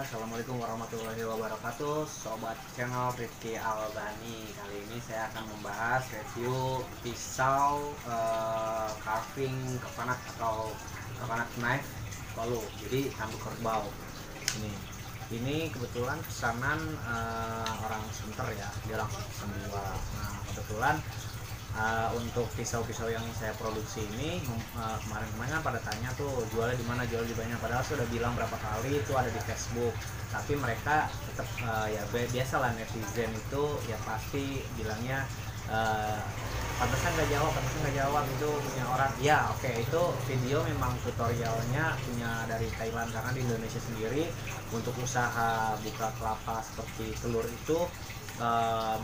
Assalamualaikum warahmatullahi wabarakatuh, Sobat channel Rifki Albani. Kali ini saya akan membahas review pisau carving coconut atau coconut knife Palu, jadi tanduk kerbau. Ini kebetulan pesanan orang Sunter ya, dia langsung pesan dua. Nah kebetulan untuk pisau-pisau yang saya produksi ini kemarin-kemarin kan pada tanya tuh jualnya di mana, jual di banyak, padahal sudah bilang berapa kali itu ada di Facebook, tapi mereka tetap ya biasalah netizen itu ya pasti bilangnya pantesan nggak jawab itu punya orang ya. Oke, itu video memang tutorialnya punya dari Thailand, karena di Indonesia sendiri untuk usaha buka kelapa seperti telur itu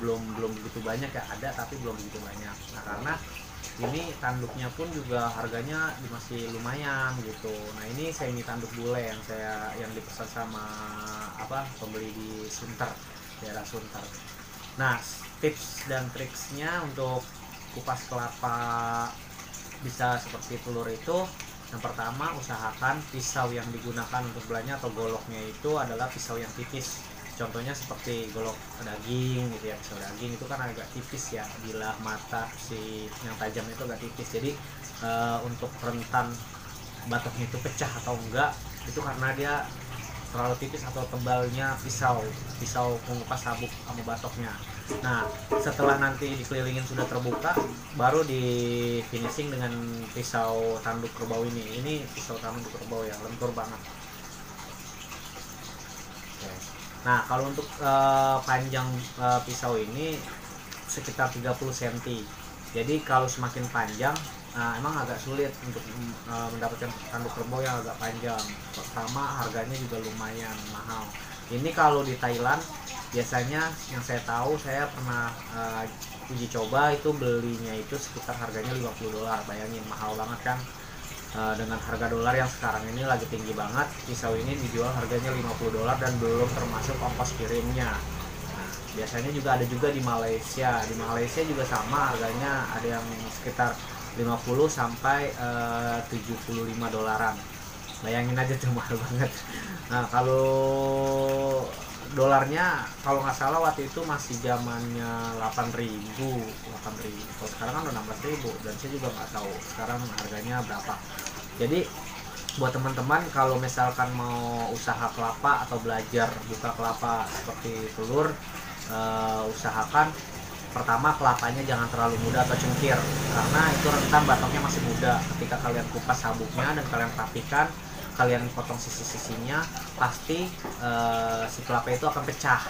belum begitu banyak ya, ada tapi belum begitu banyak. Nah karena ini tanduknya pun juga harganya masih lumayan gitu. Nah ini semi tanduk bule yang dipesan sama pembeli di Sunter, daerah Sunter. Nah tips dan triksnya untuk kupas kelapa bisa seperti telur itu, yang pertama usahakan pisau yang digunakan untuk belanya atau goloknya itu adalah pisau yang tipis. Contohnya seperti golok daging gitu ya, pisau daging itu kan agak tipis ya, bilah mata si yang tajam itu agak tipis. Jadi untuk rentan batoknya itu pecah atau enggak itu karena dia terlalu tipis atau tebalnya pisau pengupas sabuk sama batoknya. Nah setelah nanti dikelilingin sudah terbuka, baru di finishing dengan pisau tanduk kerbau ini. Ini pisau tanduk kerbau yang lentur banget. Nah kalau untuk panjang pisau ini sekitar 30 cm. Jadi kalau semakin panjang emang agak sulit untuk mendapatkan tanduk kerbau yang agak panjang. Pertama harganya juga lumayan mahal. Ini kalau di Thailand biasanya yang saya tahu, saya pernah uji coba itu belinya itu sekitar harganya $50. Bayangin mahal banget kan. Dengan harga dolar yang sekarang ini lagi tinggi banget, pisau ini dijual harganya $50 dan belum termasuk ongkos kirimnya. Nah, biasanya juga ada juga di Malaysia. Di Malaysia juga sama harganya, ada yang sekitar 50 sampai $75. Bayangin aja tuh mahal banget. Nah kalau dolarnya kalau nggak salah waktu itu masih zamannya 8.000. Kalau sekarang kan udah 16.000 dan saya juga nggak tahu sekarang harganya berapa. Jadi buat teman-teman kalau misalkan mau usaha kelapa atau belajar buka kelapa seperti telur, usahakan pertama kelapanya jangan terlalu muda atau cengkir, karena itu rentan batoknya masih muda. Ketika kalian kupas sabuknya dan kalian rapikan, kalian potong sisi-sisinya, pasti si kelapa itu akan pecah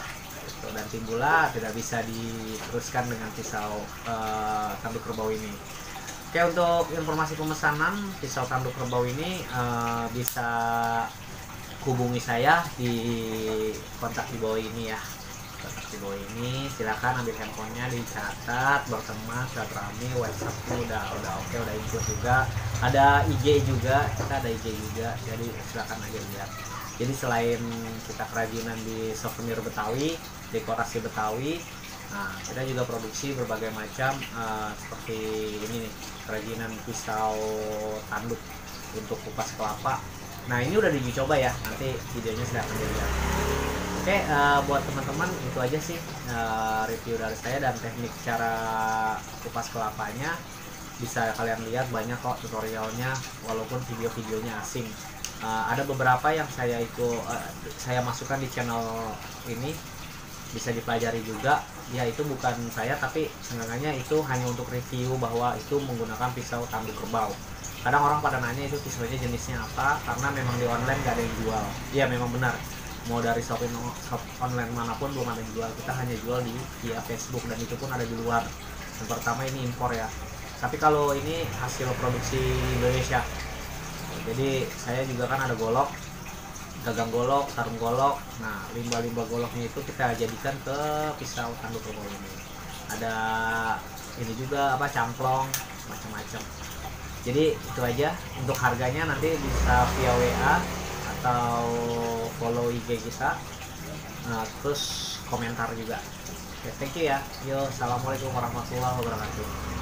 gitu, dan timbullah tidak bisa diteruskan dengan pisau tanduk kerbau ini. Oke, untuk informasi pemesanan pisau tanduk kerbau ini bisa hubungi saya di kontak di bawah ini ya. Kontak di bawah ini, silakan ambil handphonenya, dicatat, berteman, silaturahmi, WhatsApp udah oke, udah ikut juga. Ada IG juga, kita ada IG juga, jadi silakan aja lihat. Jadi selain kita kerajinan di souvenir Betawi, dekorasi Betawi, nah kita juga produksi berbagai macam seperti ini nih, kerajinan pisau tanduk untuk kupas kelapa. Nah ini udah diuji coba ya, nanti videonya silahkan dilihat. Oke, buat teman-teman itu aja sih review dari saya dan teknik cara kupas kelapanya. Bisa kalian lihat banyak kok tutorialnya, walaupun video-videonya asing. Ada beberapa yang saya masukkan di channel ini, bisa dipelajari juga. Ya itu bukan saya, tapi sebenarnya itu hanya untuk review bahwa itu menggunakan pisau tanduk kerbau. Kadang orang pada nanya itu pisaunya jenisnya apa, karena memang di online gak ada yang jual. Iya memang benar, mau dari shop online manapun belum ada yang jual. Kita hanya jual via Facebook, dan itu pun ada di luar. Yang pertama ini impor ya, tapi kalau ini hasil produksi Indonesia. Jadi saya juga kan ada golok, gagang golok, sarung golok. Nah limbah-limbah goloknya itu kita jadikan ke pisau tanduk kerbau ini. Ada ini juga cangklong, macam-macam. Jadi itu aja. Untuk harganya nanti bisa via WA atau follow IG kita, terus komentar juga. Oke, thank you ya. Yo, assalamualaikum warahmatullahi wabarakatuh.